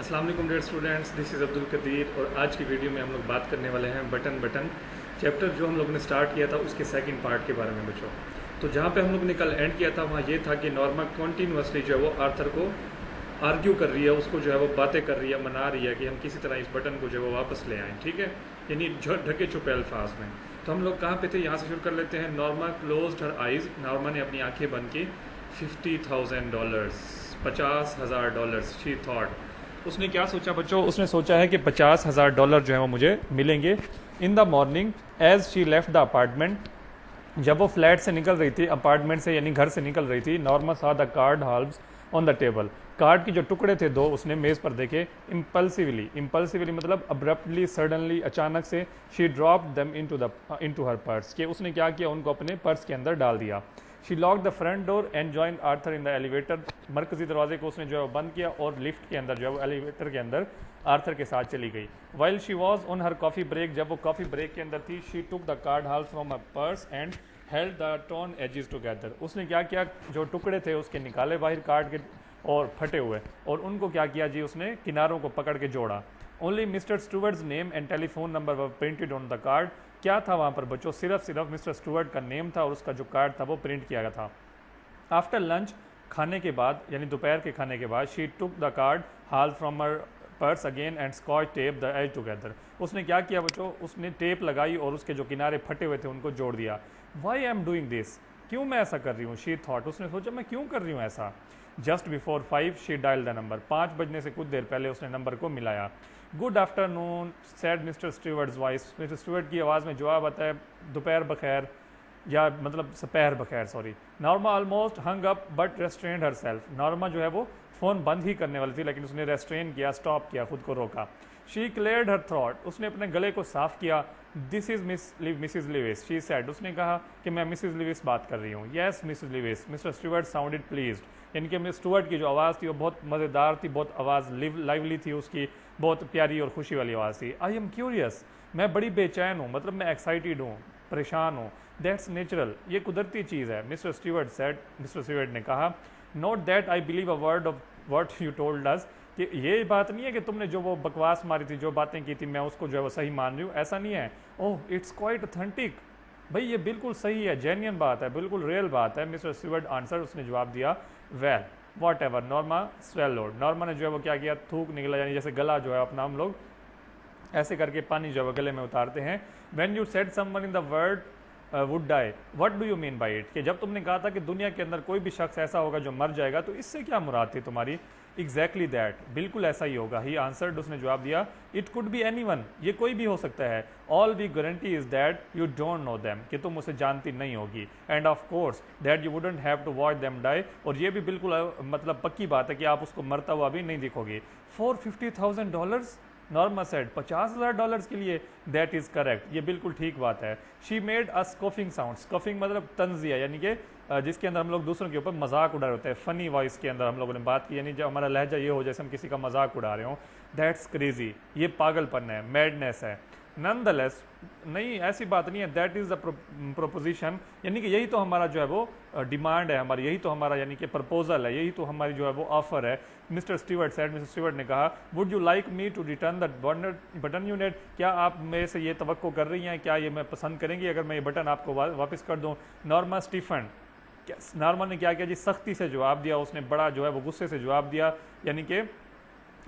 अस्सलाम वालेकुम dear students, this is Abdul Qadir और आज की वीडियो में हम लोग बात करने वाले हैं बटन चैप्टर जो हम लोगों ने स्टार्ट किया था उसके सेकंड पार्ट के बारे में बच्चों। तो जहाँ पे हम लोग ने कल एंड किया था वहाँ ये था कि नॉर्मा कॉन्टीन्यूसली जो है वो आर्थर को आर्ग्यू कर रही है, उसको जो है वो बातें कर रही है, मना रही है कि हम किसी तरह इस बटन को जो है वो वापस ले आएँ, ठीक है, यानी ढके छुपे अल्फाज में। तो हम लोग कहाँ पे थे, यहाँ से शुरू कर लेते हैं। Norma closed her eyes, Norma ने अपनी आंखें बंद की। $50,000, $50,000 शी थॉट। उसने क्या सोचा बच्चों, उसने सोचा है कि $50,000 जो है वो मुझे मिलेंगे। In the morning as she left the apartment, जब वो फ्लैट से निकल रही थी, अपार्टमेंट से यानी घर से निकल रही थी, Norma saw the card halves on the table. Card के जो टुकड़े थे दो उसने मेज पर देखे। इम्पल्सिवली मतलब अब्रप्टली, सडनली, अचानक से। She drop them into her purse, कि उसने क्या किया, उनको अपने पर्स के अंदर डाल दिया। She lock the front door and join Arthur in the elevator, मरकजी दरवाजे को उसने जो है बंद किया और लिफ्ट के अंदर जो है वो एलिवेटर के अंदर आर्थर के साथ चली गई। While she was on her coffee break, जब वो कॉफी ब्रेक के अंदर थी, she took the card halves from her purse and held the torn edges together. उसने क्या किया, जो टुकड़े थे उसके निकाले बाहर कार्ड के और फटे हुए, और उनको क्या किया जी, उसने किनारों को पकड़ के जोड़ा। Only Mr Steward's name and telephone number were printed on the card. क्या था वहाँ पर बच्चों, सिर्फ मिस्टर स्टूवर्ट का नेम था और उसका जो कार्ड था वो प्रिंट किया गया था। आफ्टर लंच, खाने के बाद यानी दोपहर के खाने के बाद, she took the card halves from her purse again and Scotch tape the edge together. उसने क्या किया बच्चों, उसने टेप लगाई और उसके जो किनारे फटे हुए थे उनको जोड़ दिया। Why I am doing this, क्यों मैं ऐसा कर रही हूँ, शी थॉट, उसने सोचा मैं क्यों कर रही हूँ ऐसा। Just before 5 she dial the number, 5 बजने से कुछ देर पहले उसने नंबर को मिलाया। Good afternoon said Mr Steward's voice, Mr Steward की आवाज़ में जवाब आता है दोपहर बखैर, या मतलब सपहर बखैर, sorry. Norma almost hung up but restrained herself, Norma जो है वो फ़ोन बंद ही करने वाली थी लेकिन उसने रेस्ट्रेन किया, स्टॉप किया, खुद को रोका। शी क्लियर्ड हर थ्रॉट, उसने अपने गले को साफ किया। This is Mrs Lewis, she said, उसने कहा कि मैं मिसिज लिविस बात कर रही हूँ। Yes Mrs Lewis, mister Stuart sounded pleased, यानी कि मिस स्टूवर्ट की जो आवाज़ थी वो बहुत मज़ेदार थी, बहुत आवाज़ लाइवली थी उसकी, बहुत प्यारी और खुशी वाली आवाज़ थी। आई एम क्यूरियस, मैं बड़ी बेचैन हूँ, मतलब मैं एक्साइटेड हूँ, परेशान हूँ। दैट्स नेचुरल, ये कुदरती चीज़ है, mister Stuart said, mister Stuart ने कहा। Not that I believe a word of what you told us, कि ये बात नहीं है कि तुमने जो वो बकवास मारी थी, जो बातें की थी, मैं उसको जो है वो सही मान रही हूँ, ऐसा नहीं है। ओह इट्स क्वाइट ऑथेंटिक, भाई ये बिल्कुल सही है, जेन्युइन बात है, बिल्कुल रियल बात है। मिस्टर स्टूवर्ट आंसर, उसने जवाब दिया। Well what ever, Norma swallowed, Norma ने जो है वो क्या किया, थूक निकला, यानी जैसे गला जो है अपना हम लोग ऐसे करके पानी जो है गले में उतारते हैं। When you said someone in the world would die, what do you mean by it, कि जब तुमने कहा था कि दुनिया के अंदर कोई भी शख्स ऐसा होगा जो मर जाएगा, तो इससे क्या मुराद थी तुम्हारी। एग्जैक्टली दैट, बिल्कुल ऐसा ही होगा। ही आंसर्ड, उसने जवाब दिया। इट कुड बी एनीवन, ये कोई भी हो सकता है। All we guarantee is that you don't know them, कि तुम उसे जानती नहीं होगी। And of course that you wouldn't have to watch them die, और ये भी बिल्कुल मतलब पक्की बात है कि आप उसको मरता हुआ भी नहीं दिखोगे। फॉर $50,000, नॉर्मा सेड, $50,000 के लिए। दैट इज करेक्ट, ये बिल्कुल ठीक बात है। शी मेड अ स्कोफिंग साउंड, स्कोफिंग मतलब तंजिया, यानी कि जिसके अंदर हम लोग दूसरों के ऊपर मजाक उड़ा रहे होते हैं, फनी वॉइस के अंदर हम लोगों ने बात की, यानी जब हमारा लहजा ये हो जैसे हम किसी का मजाक उड़ा रहे हो। दैट्स क्रेजी, ये पागलपन है, मैडनेस है। नॉनदलेस, नहीं ऐसी बात नहीं है। दैट इज द प्रोपोजिशन, यानी कि यही तो हमारा जो है वो डिमांड है हमारी, यही तो हमारा यानी कि प्रपोजल है, यही तो हमारी जो है वो ऑफर है। Mr Stewart said, Mr Stewart ने कहा। Would you like me to return the button unit, क्या आप मेरे से ये तवक्को कर रही हैं, क्या ये मैं पसंद करेंगी अगर मैं ये बटन आपको वापस कर दूं। नॉर्मा स्टीफन, नॉर्मा ने क्या किया जी, सख्ती से जवाब दिया, उसने बड़ा जो है वो गुस्से से जवाब दिया, यानी कि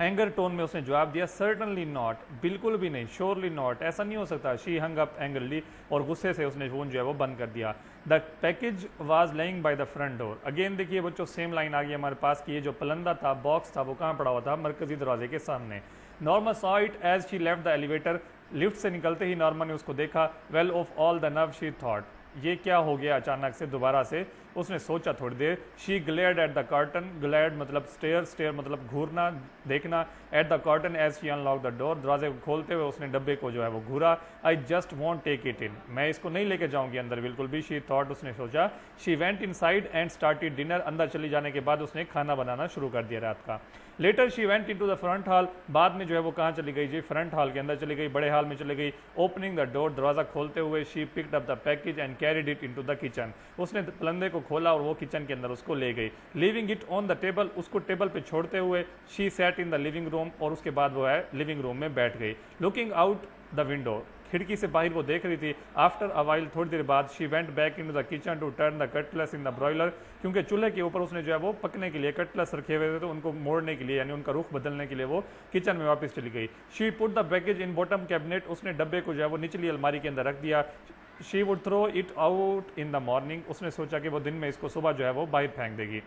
एंगर टोन में उसने जवाब दिया। सर्टनली नॉट, बिल्कुल भी नहीं। श्योरली नॉट, ऐसा नहीं हो सकता। शी हंग अप एंग्रली, और गुस्से से उसने फोन जो है वो बंद कर दिया। The package was laying by the front door, again देखिए बच्चों सेम लाइन आ गई हमारे पास कि ये जो पलंदा था, बॉक्स था, वो कहाँ पड़ा हुआ था, मरकजी दरवाजे के सामने। Norma saw it as she left the elevator, lift से निकलते ही नॉर्मा ने उसको देखा। Well of all the nerve she thought, ये क्या हो गया अचानक से दोबारा से, उसने सोचा थोड़ी देर। She glared at the curtain, glared मतलब स्टेयर, स्टेयर मतलब घूरना, देखना। At the curtain as she unlock the door, दरवाजे को खोलते हुए उसने डब्बे को जो है वो घूरा। I just want take it in, मैं इसको नहीं लेके जाऊंगी अंदर बिल्कुल भी। शी थॉट, उसने सोचा। She went in side and started dinner, अंदर चली जाने के बाद उसने खाना बनाना शुरू कर दिया रात का। Later she went into the front hall, बाद में जो है वो कहाँ चली गई जी, फ्रंट हॉल के अंदर चली गई, बड़े हॉल में चली गई। ओपनिंग द डोर, दरवाजा खोलते हुए she picked up the package and carried it into the kitchen, उसने पलंदे को खोला और वो किचन के अंदर उसको ले गई, leaving it on the table, उसको टेबल पे छोड़ते हुए she sat in the living room, और उसके बाद वो है लिविंग रूम में बैठ गई, लुकिंग आउट द विंडो, खिड़की से बाहर वो देख रही थी। आफ्टर अ वाइल, थोड़ी देर बाद, she went back into the kitchen to turn the cutlets in the broiler, क्योंकि चूल्हे के ऊपर उसने जो है वो पकने के लिए कटलेस रखे हुए थे, तो उनको मोड़ने के लिए यानी उनका रुख बदलने के लिए वो किचन में वापस चली गई। She put the package in bottom cabinet, उसने डब्बे को जो है वो निचली अलमारी के अंदर रख दिया। She would throw it out in the morning, उसने सोचा कि वो दिन में इसको सुबह जो है वो बाहर फेंक देगी।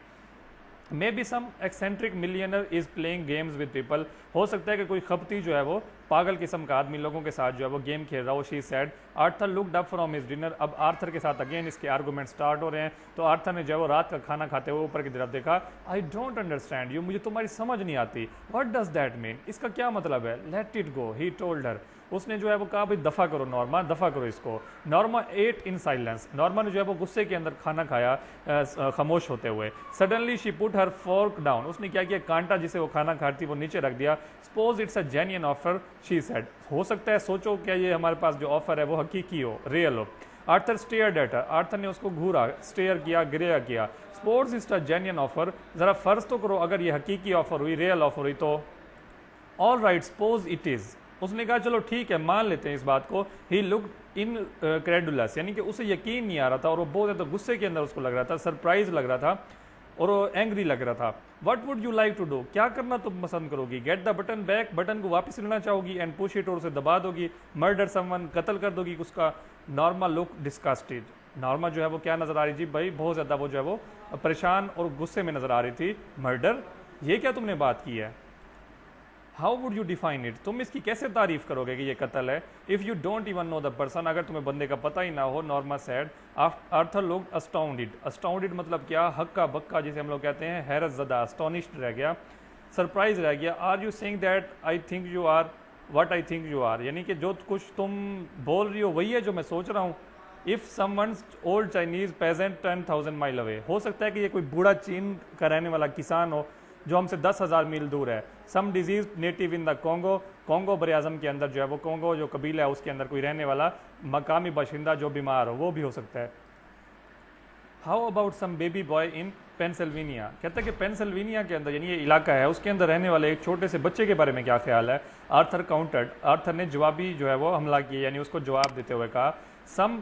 Maybe some eccentric millionaire is playing games with people, हो सकता है कि कोई खपती जो है वो पागल किस्म का आदमी लोगों के साथ जो है वो गेम खेल रहा हो। She said. Arthur looked up from his dinner, अब आर्थर के साथ अगेन इसके आर्गूमेंट स्टार्ट हो रहे हैं। तो आर्थर ने जो है वो रात का खाना खाते हुए ऊपर की तरफ देखा। आई डोंट अंडरस्टैंड यू, मुझे तुम्हारी समझ नहीं आती। व्हाट डज दैट मीन, इसका क्या मतलब है। Let it go, he told her, उसने जो है वो कहा भाई दफ़ा करो नॉर्मा, दफ़ा करो इसको। Norma ate in silence, Norma ने जो है वो गुस्से के अंदर खाना खाया खामोश होते हुए। Suddenly she put her fork down, उसने क्या किया, कांटा जिसे वो खाना खाती वो नीचे रख दिया। Suppose it's a genuine offer, she said, हो सकता है, सोचो क्या ये हमारे पास जो ऑफर है वो हकीकी हो, रियल हो। Arthur stared at her, Arthur ने उसको घूरा, स्टेयर किया, गिरेया किया। Suppose it's a genuine offer, जरा फर्ज तो करो अगर ये हकीकी ऑफर हुई, रियल ऑफर हुई तो। All right suppose it is, उसने कहा चलो ठीक है मान लेते हैं इस बात को। ही लुक्ड इन क्रेडुलस, यानी कि उसे यकीन नहीं आ रहा था और वो बहुत ज़्यादा गुस्से के अंदर उसको लग रहा था, सरप्राइज लग रहा था और वो एंग्री लग रहा था। What would you like to do, क्या करना तुम पसंद करोगी। Get the button back, button को वापस लेना चाहोगी। एंड पुश इट, और उसे दबा दोगी। मर्डर समवन, कत्ल कर दोगी उसका। नॉर्मा लुक डिस्कस्टेड, नॉर्मा जो है वो क्या नजर आ रही थी भाई, बहुत ज़्यादा वो जो है वो परेशान और गुस्से में नजर आ रही थी। मर्डर, ये क्या तुमने बात की है। How would you define it, तुम इसकी कैसे तारीफ करोगे कि ये कत्ल है। If you don't even know the person, अगर तुम्हें बंदे का पता ही ना हो। Norma sad. आर्थर लुक्ड अस्टाउंडेड, अस्टाउंडेड मतलब क्या, हक्का बक्का जिसे हम लोग कहते हैं, हैरत ज़दा, अस्टोनिश्ड रह गया, सरप्राइज रह गया। Are you saying that I think you are what I think you are, यानी कि जो कुछ तुम बोल रही हो वही है जो मैं सोच रहा हूँ। If someone's old Chinese peasant 10,000 mile away, हो सकता है कि ये कोई बूढ़ा चीन का रहने वाला किसान हो जो हमसे 10,000 मील दूर है। Some disease native in the Congo, Congo बर आज़म के अंदर जो है वो कॉन्गो जो कबीला है उसके अंदर कोई रहने वाला मकामी बाशिंदा जो बीमार हो, वो भी हो सकता है। How about some baby boy in Pennsylvania, कहता है कि पेंसिल्वेनिया के अंदर यानी ये इलाका है उसके अंदर रहने वाले एक छोटे से बच्चे के बारे में क्या ख्याल है। आर्थर काउंटर्ड, आर्थर ने जवाबी जो है वो हमला किया, यानी उसको जवाब देते हुए कहा। Some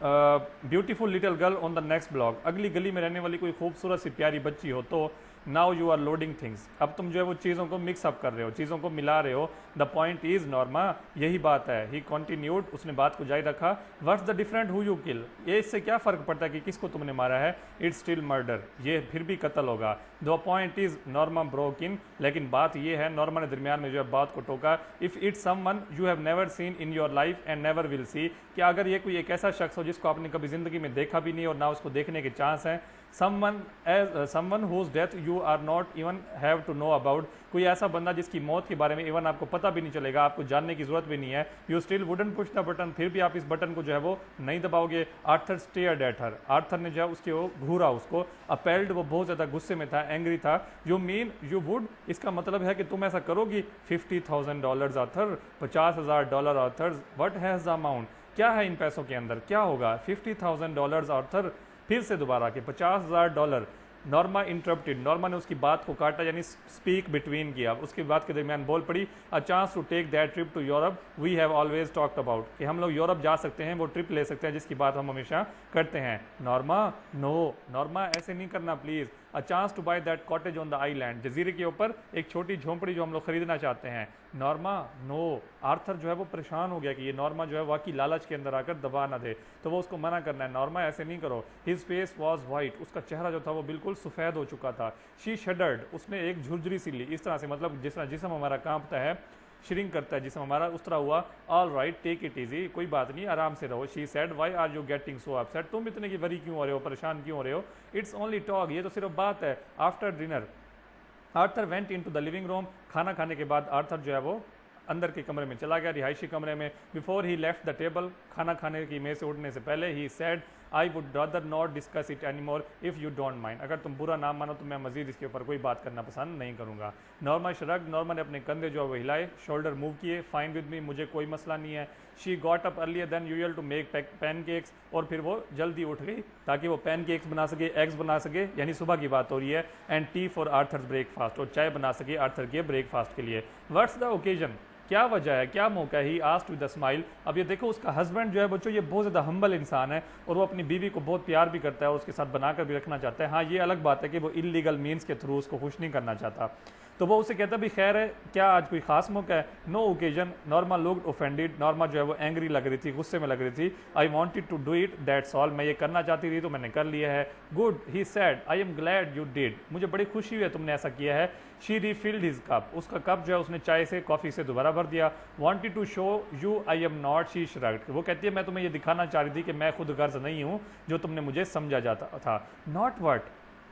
beautiful little girl on the next block, अगली गली में रहने वाली कोई खूबसूरत सी प्यारी बच्ची हो तो। Now you are loading things, अब तुम जो है वो चीज़ों को मिक्स अप कर रहे हो, चीज़ों को मिला रहे हो। द पॉइंट इज नॉर्मा, यही बात है। ही कॉन्टिन्यूड, उसने बात को जारी रखा। What's the different who you kill, ये इससे क्या फ़र्क पड़ता है कि किसको तुमने मारा है। इट्स स्टिल मर्डर, ये फिर भी कत्ल होगा। The point is Norma broke in, लेकिन बात ये है, नॉर्मा ने दरमियान में जो है बात को टोका। If it's someone you have never seen in your life and never will see, कि अगर ये कोई एक ऐसा शख्स हो जिसको आपने कभी ज़िंदगी में देखा भी नहीं और ना उसको देखने के चांस हैं। Someone whose death you are not even have to know about, कोई ऐसा बंदा जिसकी मौत के बारे में इवन आपको पता भी नहीं चलेगा, आपको जानने की जरूरत भी नहीं है। You still wouldn't push the button, फिर भी आप इस बटन को जो है वो नहीं दबाओगे। Arthur stared at her, Arthur ने जो है उसके वो घूरा उसको। अपेल्ड, वो बहुत ज़्यादा गुस्से में था, एंग्री था। यू मीन यू वुड, इसका मतलब है कि तुम ऐसा करोगी। $50,000 Arthur, $50,000 Arthur. What has the amount, क्या है इन पैसों के अंदर, क्या होगा। $50,000 आर्थर, फिर से दोबारा के $50,000। नॉर्मा इंटरप्टेड, नॉर्मा ने उसकी बात को काटा, यानी स्पीक बिटवीन किया, उसकी बात के दरमियान बोल पड़ी। A chance to take that trip to Europe we have always talked about, कि हम लोग यूरोप जा सकते हैं, वो ट्रिप ले सकते हैं जिसकी बात हम हमेशा करते हैं। नॉर्मा नो, नॉर्मा ऐसे नहीं करना please. A chance to buy that cottage on the island, जजीरे के ऊपर एक छोटी झोंपड़ी जो हम लोग खरीदना चाहते हैं। नॉर्मा नो, आर्थर जो है वो परेशान हो गया कि ये नॉर्मा जो है वाकई लालच के अंदर आकर दबा ना दे, तो वो उसको मना करना है। नॉर्मा ऐसे नहीं करो। हिज फेस वॉज वाइट, उसका चेहरा जो था वो बिल्कुल सफ़ेद हो चुका था। शी शडर्ड, उसने एक झुरझुरी सी ली, इस तरह से, मतलब जिस तरह जिसम हमारा कांपता है, श्रिंक करता है जिसम हमारा, उस तरह हुआ। All right take it easy, कोई बात नहीं, आराम से रहो। She said why are you getting so upset, तुम इतने की वरी क्यों हो रहे हो, परेशान क्यों हो रहे हो। इट्स ओनली टॉक, ये तो सिर्फ बात है। After dinner Arthur went into the living room, खाना खाने के बाद आर्थर जो है वो अंदर के कमरे में चला गया, रिहायशी कमरे में। Before he left the table, खाना खाने की मेज से उठने से पहले, he said I would rather not discuss it any more if you don't mind. अगर तुम बुरा ना मानो तो मैं मजीद इसके ऊपर कोई बात करना पसंद नहीं करूँगा। नॉर्मा शरग, नॉर्मा ने अपने कंधे जो है वो हिलाए, शोल्डर मूव किए, फाइन विद मी, मुझे कोई मसला नहीं है। She got up earlier than usual to make pancakes, और फिर वो जल्दी उठ गई ताकि वो पैनकेक्स बना सके, एग्स बना सके, यानी सुबह की बात हो रही है। And T for Arthur's breakfast, और चाय बना सके आर्थर के ब्रेकफास्ट के लिए। व्हाट्स द ओकेजन, क्या वजह है, क्या मौका है? He asked with a smile. अब ये देखो उसका हस्बैंड जो है बच्चों ये बहुत ज़्यादा हम्बल इंसान है और वो अपनी बीवी को बहुत प्यार भी करता है और उसके साथ बनाकर भी रखना चाहता है। हाँ, ये अलग बात है कि वो इलीगल मीन्स के थ्रू उसको खुश नहीं करना चाहता। तो वो उसे कहता भी खैर है, क्या आज कोई खास मौका है? No occasion. Norma looked offended, Norma जो है वो एंग्री लग रही थी, गुस्से में लग रही थी। I wanted to do it, that's all, मैं ये करना चाहती थी तो मैंने कर लिया है। Good, he said, I am glad you did, मुझे बड़ी खुशी हुई है तुमने ऐसा किया है। शी रिफिल्ड हिज कप, उसका कप जो है उसने चाय से कॉफ़ी से दोबारा भर दिया। Wanted to show you I am not, she shrugged, वो कहती है मैं तुम्हें ये दिखाना चाह रही थी कि मैं खुद गर्ज नहीं हूँ जो तुमने मुझे समझा जाता था। नॉट वट,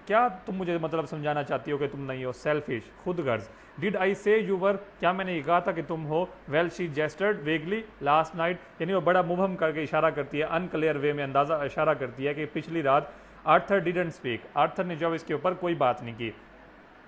क्या तुम मुझे मतलब समझाना चाहती हो कि तुम नहीं हो? सेल्फिश, खुद गर्ज। डिड आई से यू वर, क्या मैंने ये कहा था कि तुम हो? Well she gestured vaguely last night, यानी वो बड़ा मुबहम करके इशारा करती है, अनक्लियर वे में अंदाजा इशारा करती है कि पिछली रात। आर्थर डिडंट स्पीक, आर्थर ने जब इसके ऊपर कोई बात नहीं की।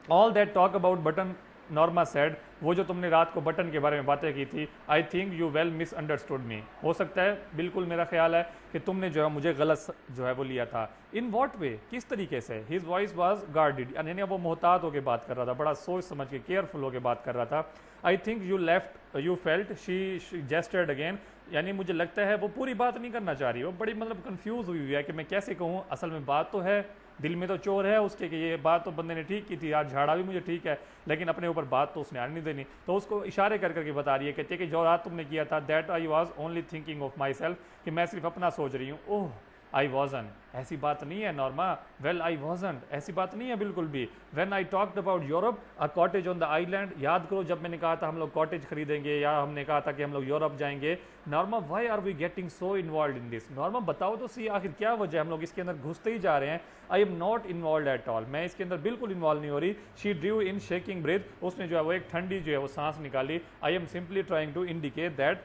All that talk about button, Norma said, वो जो तुमने रात को बटन के बारे में बातें की थी, I think you well misunderstood me, हो सकता है, बिल्कुल मेरा ख्याल है कि तुमने जो है मुझे गलत जो है वो लिया था। इन वॉट वे, किस तरीके से? हिज वॉइस वॉज गार्डेड, यानी वो मोहतात होकर बात कर रहा था, बड़ा सोच समझ के केयरफुल होकर बात कर रहा था। I think you left you felt, she gestured again, यानी मुझे लगता है वो पूरी बात नहीं करना चाह रही, वो बड़ी मतलब कंफ्यूज हुई है कि मैं कैसे कहूँ, असल में बात तो है, दिल में तो चोर है उसके कि ये बात तो बंदे ने ठीक की थी, आज झाड़ा भी मुझे ठीक है, लेकिन अपने ऊपर बात तो उसने आने नहीं देनी। तो उसको इशारे कर करके बता रही है, कहती है कि जो रात तुमने किया था, that I was only thinking of my self, कि मैं सिर्फ अपना सोच रही हूँ। ओह, आई वॉजन, ऐसी बात नहीं है नॉर्मा। वेल आई वॉजन, ऐसी बात नहीं है बिल्कुल भी। When I talked about Europe, a cottage on the island, याद करो जब मैंने कहा था हम लोग कॉटेज खरीदेंगे या हमने कहा था कि हम लोग यूरोप जाएंगे। Norma, why are we getting so involve in this? Norma बताओ तो सी, आखिर क्या वजह है, हम लोग इसके अंदर घुसते ही जा रहे हैं। I am not involve at all, मैं इसके अंदर बिल्कुल इन्वॉल्व नहीं हो रही। She drew in shaking breath, उसने जो है वो एक ठंडी जो है वो सांस निकाली। I am simply trying to indicate that,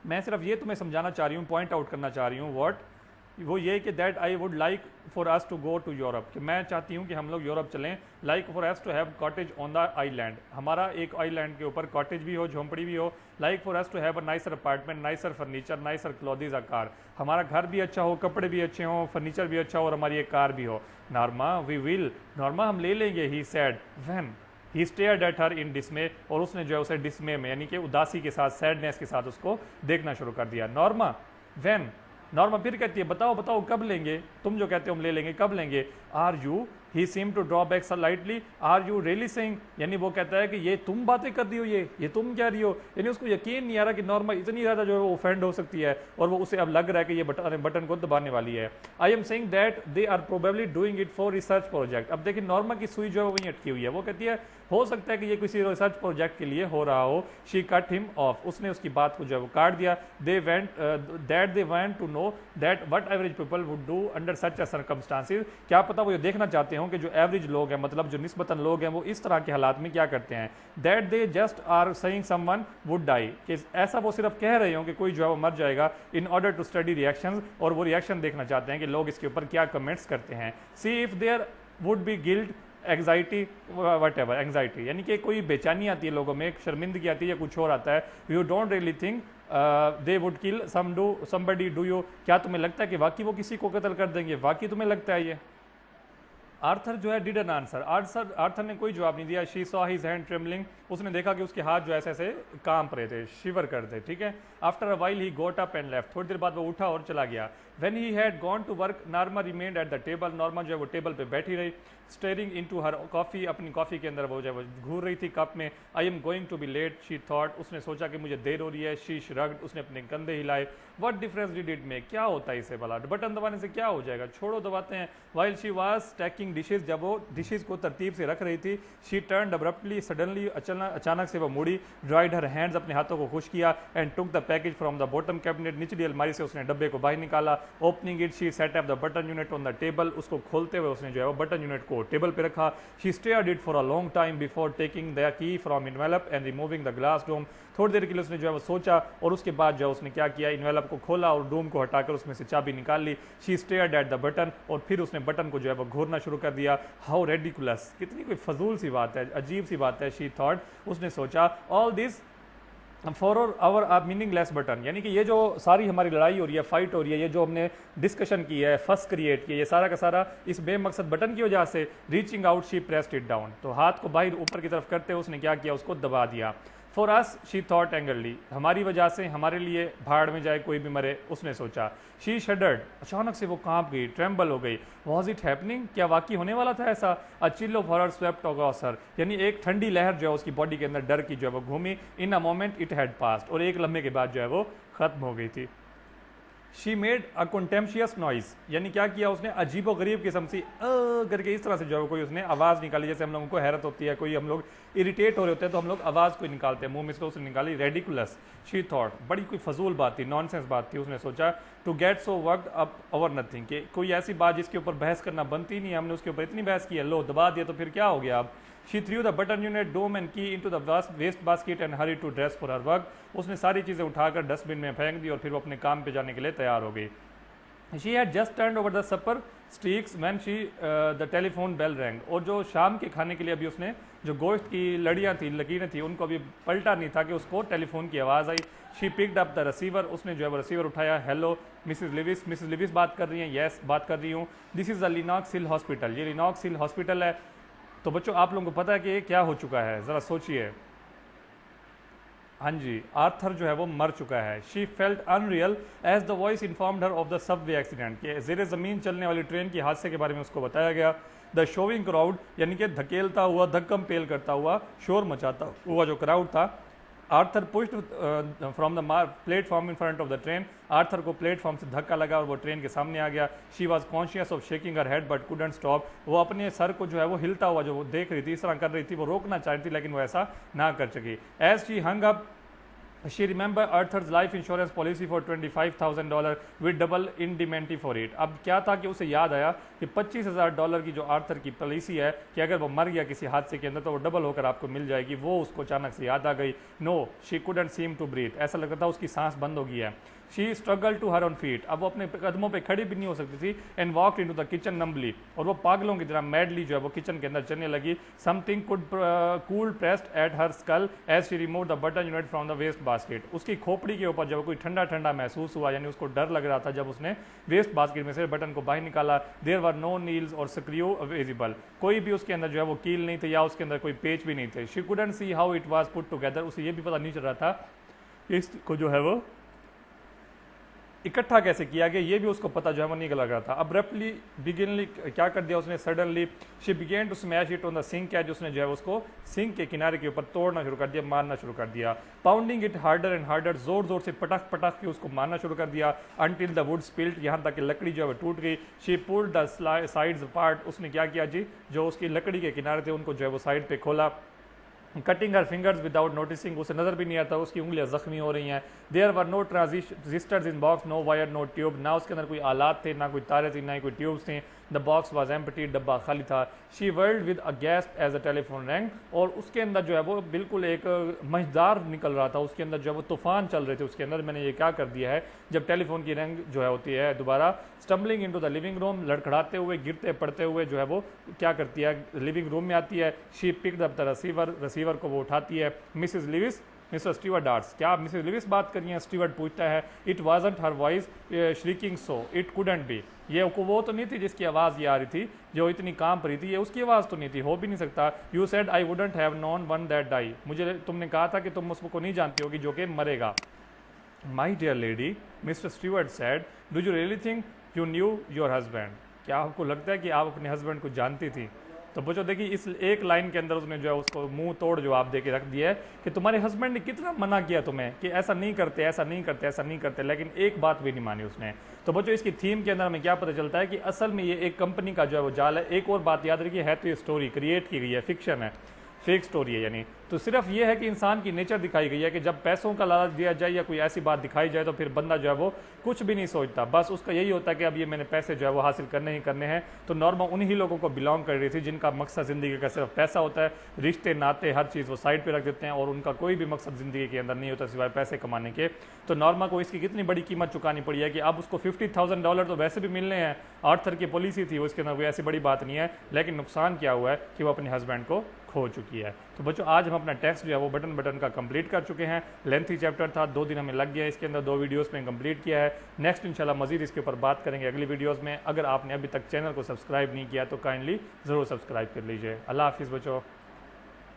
मैं सिर्फ ये तुम्हें समझाना चाह रही हूँ, पॉइंट आउट करना चाह रही हूँ। व्हाट, वो ये कि that I would like for us to go to Europe, कि मैं चाहती हूँ कि हम लोग यूरोप चलें। Like for us to have cottage on the island, हमारा एक आइलैंड के ऊपर कॉटेज भी हो, झोंपड़ी भी हो। Like for us to have a nicer apartment, nicer furniture, nicer clothes, a car, हमारा घर भी अच्छा हो, कपड़े भी अच्छे हों, फर्नीचर भी अच्छा हो और हमारी एक कार भी हो। नॉर्मा, वी विल, नॉर्मा हम ले लेंगे। He said, when he stared at her in dismay, और उसने जो है उसे डिसमे में यानी कि उदासी के साथ, सैडनेस के साथ उसको देखना शुरू कर दिया। नॉर्मा, व्हेन, नॉर्मा फिर कहती है बताओ बताओ कब लेंगे, तुम जो कहते हो हम ले लेंगे, कब लेंगे? Are you, he seem to draw back lightly, are you really saying, यानी वो कहता है कि ये तुम बातें कर रही हो, ये तुम कह रही हो, यानी उसको यकीन नहीं आ रहा कि नॉर्मा इतनी ज़्यादा जो है वो ऑफेंड हो सकती है और वो उसे अब लग रहा है कि ये बटन को दबाने वाली है। I am saying that they are probably doing it for research project. अब देखिए नॉर्मा की सुई जो है वहीं अटकी हुई है, वो कहती है हो सकता है कि ये किसी रिसर्च प्रोजेक्ट के लिए हो रहा हो। शी कट हिम ऑफ, उसने उसकी बात को जो है वो काट दिया। They went to know that what average people would do under such circumstances, क्या पता वो ये देखना चाहते हो कि जो एवरेज लोग हैं, मतलब जो निस्बतन लोग हैं, वो इस तरह के हालात में क्या करते हैं। That they just are saying someone would die, कि ऐसा वो सिर्फ कह रहे हो कि कोई जो है वो मर जाएगा, in order to study reactions, और वो रिएक्शन देखना चाहते हैं कि लोग इसके ऊपर क्या कमेंट्स करते हैं। See if there would be guilt, anxiety, whatever, anxiety यानी कि कोई बेचैनी आती है लोगों में, एक शर्मिंदगी आती है या कुछ और आता है। You don't really think they would kill somebody, do you, क्या तुम्हें लगता है कि वाकई वो किसी को कत्ल कर देंगे? वाकई तुम्हें लगता है ये? आर्थर जो है डिडन आंसर, आर्थर ने कोई जवाब नहीं दिया। She saw his hand trembling, उसने देखा कि उसके हाथ जो ऐसे ऐसे कांप रहे थे, शिवर कर थे, ठीक है। After a while he got up and left, थोड़ी देर बाद वो उठा और चला गया। When he had gone to work, Norma remained at the table, Norma जो है वो टेबल पे बैठी रही। स्टेरिंग इनटू हर कॉफी, अपनी कॉफी के अंदर वो जो है वो घूर रही थी कप में। I am going to be late, she thought, उसने सोचा कि मुझे देर हो रही है। शी श्रग्ड, उसने अपने कंधे हिलाए। What difference did it make, क्या होता है इसे भला, बटन दबाने से क्या हो जाएगा, छोड़ो दबाते हैं। While she was stacking dishes, जब वो डिशेज को तरतीब से रख रही थी। शी टर्न्ड अब्रप्टली, सडनली, अचानक से वो मुड़ी। ड्राइड हर हैंड्स, अपने हाथों को खुश किया। And took the package from the bottom cabinet, निचली अलमारी से उसने डब्बे को बाहर निकाला। Opening it, she said up the button unit on the table, उसको खोलते हुए उसने जो है वो बटन यूनिट को वो टेबल पे रखा। She stared it for a long time before taking the key from envelope and removing the glass dome. थोड़ी देर के लिए उसने जो है वो सोचा और उसके बाद जो है उसने क्या किया, इन्वेलप को खोला और डोम को हटाकर उसमें से चाबी निकाल ली। She stared at the button, और फिर उसने बटन को जो है वो घूरना शुरू कर दिया। हाउ रेडिकुलस, कितनी कोई फजूल सी बात है, अजीब सी बात है। शी थॉट, उसने सोचा, all this for our meaningless button, यानी कि ये जो सारी हमारी लड़ाई हो रही है, फाइट हो रही है, ये जो हमने डिस्कशन की है, फस क्रिएट की है, ये सारा का सारा इस बेमकसद बटन की वजह से। Reaching out she pressed it down, तो हाथ को बाहर ऊपर की तरफ करते उसने क्या किया, उसको दबा दिया। For us she thought angrily, हमारी वजह से, हमारे लिए भाड़ में जाए कोई भी मरे, उसने सोचा। शी शडर्ड, अचानक से वो कांप गई, ट्रेम्बल हो गई। वॉज इट हैपनिंग, क्या वाकई होने वाला था ऐसा। A chill of horror swept across her, यानी एक ठंडी लहर जो है उसकी बॉडी के अंदर डर की जो है वो घूमी। In a moment it had passed, और एक लम्हे के बाद जो है वो खत्म हो गई थी। शी मेड अ कॉन्टेम्पशियस नॉइज, यानी क्या किया उसने, अजीबो गरीब किस्म से करके इस तरह से जो है कोई उसने आवाज़ निकाली, जैसे हम लोगों को हैरत होती है, कोई हम लोग इरिटेट हो रहे होते हैं तो हम लोग आवाज़ कोई निकालते हैं, मुंह में से उसने निकाली। रेडिकुलस, शी थॉट, बड़ी कोई फजूल बात थी, नॉनसेंस बात थी, उसने सोचा। To get so worked up over nothing, कि कोई ऐसी बात जिसके ऊपर बहस करना बनती नहीं, हमने उसके ऊपर इतनी बहस की है, लो दबा दिया तो फिर क्या हो गया अब। She threw the button unit dome and key into the waste basket and hurry to dress for her work, उसने सारी चीज़ें उठाकर डस्टबिन में फेंक दी और फिर वो अपने काम पे जाने के लिए तैयार हो गई। She had just turned over the supper streaks when the telephone bell rang, और जो शाम के खाने के लिए अभी उसने जो गोश्त की लड़ियाँ थी, लकीरें थी, उनको अभी पलटा नहीं था कि उसको टेलीफोन की आवाज़ आई। She picked up the receiver, उसने जो है वो रिसीवर उठाया। Hello Mrs Lewis, Mrs Lewis बात कर रही हैं। यस बात कर रही हूँ। This is the Lenox Hill hospital, ये लिनॉक्स हिल हॉस्पिटल है। तो बच्चों आप लोगों को पता है कि ये क्या हो चुका है, ज़रा सोचिए। हाँ जी, आर्थर जो है वो मर चुका है। She felt unreal as the voice informed her of the subway accident, के ज़ेरे ज़मीन चलने वाली ट्रेन के हादसे के बारे में उसको बताया गया। द शोविंग क्राउड, यानी कि धकेलता हुआ, धक्कम पेल करता हुआ, शोर मचाता हुआ जो क्राउड था। Arthur pushed from the platform in front of the train, Arthur को प्लेटफॉर्म से धक्का लगा और वो ट्रेन के सामने आ गया। She was conscious of shaking her head but couldn't stop, वो अपने सर को जो है वो हिलता हुआ जो वो देख रही थी, इस तरह कर रही थी, वो रोकना चाह रही थी लेकिन वो ऐसा ना कर सकी। As she hung up She remembered Arthur's life insurance policy for $25,000 with double indemnity for it. अब क्या था कि उसे याद आया कि $25,000 की जो आर्थर की पॉलिसी है कि अगर वो मर गया किसी हादसे के अंदर तो वो डबल होकर आपको मिल जाएगी, वो उसको अचानक से याद आ गई। No she couldn't seem to breathe, ऐसा लगता था उसकी सांस बंद हो गई है। She struggle to her on feet, अब वो अपने कदमों पे खड़ी भी नहीं हो सकती थी। And walk into the kitchen numbly, और वो पागलों की तरह मैडली जो है वो किचन के अंदर चलने लगी। Something could cool pressed at her skull as she remove the button unit from the waste basket, उसकी खोपड़ी के ऊपर जब कोई ठंडा ठंडा महसूस हुआ, यानी उसको डर लग रहा था जब उसने वेस्ट बास्केट में से बटन को बाहर निकाला। देयर वर नो नील्स और स्क्रू विजिबल, कोई भी उसके अंदर जो है वो कील नहीं थे या उसके अंदर कोई पेच भी नहीं थे। She couldn't see how it was put together, उसे ये भी पता नहीं चल रहा था इसको जो है वो इकट्ठा कैसे किया गया, ये भी उसको पता जो है वो नहीं लग रहा था। अब्रप्टली बिगिनली क्या कर दिया उसने, suddenly she began to smash it on the sink catch, उसने जो है उसको सिंक के किनारे के ऊपर तोड़ना शुरू कर दिया, मारना शुरू कर दिया। Pounding it harder and harder, जोर जोर से पटक पटक के उसको मारना शुरू कर दिया। अनटिल द वुड स्पिल्ट, यहाँ तक कि लकड़ी जो है वो टूट गई। She pulled the sides apart, उसने क्या किया जी, जो उसकी लकड़ी के किनारे थे उनको जो है वो साइड पे खोला। कटिंग हर फिंगर्स विदाउट नोटिसिंग, उसे नजर भी नहीं आता उसकी उंगलियां जख्मी हो रही हैं। There were no transistors in box, no wire, no tube, ना उसके अंदर कोई आलात थे, ना कोई तारे थी, ना ही कोई ट्यूब्स थे। द बॉक्स वॉज एम्प्टी, डब्बा खाली था। She whirled with a gasp as a telephone rang, और उसके अंदर जो है वो बिल्कुल एक मझदार निकल रहा था, उसके अंदर जो है वो तूफान चल रहे थे उसके अंदर। मैंने ये क्या कर दिया है, जब टेलीफोन की रैंग जो है होती है दोबारा, stumbling into the living room, लड़खड़ाते हुए गिरते पड़ते हुए जो है वो क्या करती है, लिविंग रूम में आती है। She picked up the receiver, receiver को वो उठाती है। Mrs Lewis, mister Stewart arts, क्या आप मिसेस लिविस बात कर रही हैं, स्टीवर्ट पूछता है। It wasn't her voice shrieking so it couldn't B, ये वो तो नहीं थी जिसकी आवाज़ ये आ रही थी, जो इतनी कांप रही थी, ये उसकी आवाज़ तो नहीं थी, हो भी नहीं सकता। You said I wouldn't have known one that die, मुझे तुमने कहा था कि तुम उसको नहीं जानती होगी जो कि मरेगा। My dear lady, mister Stewart said, do you really think you knew your husband, क्या आपको लगता है कि आप अपने हस्बैंड को जानती थी। तो बच्चों देखिए इस एक लाइन के अंदर उसने जो है उसको मुंह तोड़ जवाब दे के रख दिया है कि तुम्हारे हस्बैंड ने कितना मना किया तुम्हें कि ऐसा नहीं करते, ऐसा नहीं करते, ऐसा नहीं करते, लेकिन एक बात भी नहीं मानी उसने। तो बच्चों इसकी थीम के अंदर हमें क्या पता चलता है कि असल में ये एक कंपनी का जो है वो जाल है। एक और बात याद रखिए, है तो ये स्टोरी क्रिएट की गई है, फिक्शन है। फेक स्टोरी है यानी। तो सिर्फ ये है कि इंसान की नेचर दिखाई गई है कि जब पैसों का लालच दिया जाए या कोई ऐसी बात दिखाई जाए तो फिर बंदा जो है वो कुछ भी नहीं सोचता, बस उसका यही होता है कि अब ये मैंने पैसे जो है वो हासिल करने ही करने हैं। तो नॉर्मा उन्हीं लोगों को बिलोंग कर रही थी जिनका मकसद ज़िंदगी का सिर्फ पैसा होता है, रिश्ते नाते हर चीज़ वो साइड पर रख देते हैं और उनका कोई भी मकसद ज़िंदगी के अंदर नहीं होता सिवाय पैसे कमाने के। तो नॉर्मा को इसकी कितनी बड़ी कीमत चुकानी पड़ी है कि अब उसको $50,000 तो वैसे भी मिलने हैं, आर्थर की पॉलिसी थी उसके अंदर, कोई ऐसी बड़ी बात नहीं है, लेकिन नुकसान क्या हुआ है कि वो अपने हस्बैंड को खो चुकी है। तो बच्चों आज हम अपना टेक्स्ट जो है वो बटन बटन का कंप्लीट कर चुके हैं। लेंथी चैप्टर था, 2 दिन हमें लग गया, इसके अंदर 2 वीडियोस में कंप्लीट किया है। नेक्स्ट इंशाल्लाह मजीद इसके ऊपर बात करेंगे अगली वीडियोस में। अगर आपने अभी तक चैनल को सब्सक्राइब नहीं किया तो काइंडली ज़रूर सब्सक्राइब कर लीजिए। अल्लाह हाफिज़ बच्चों।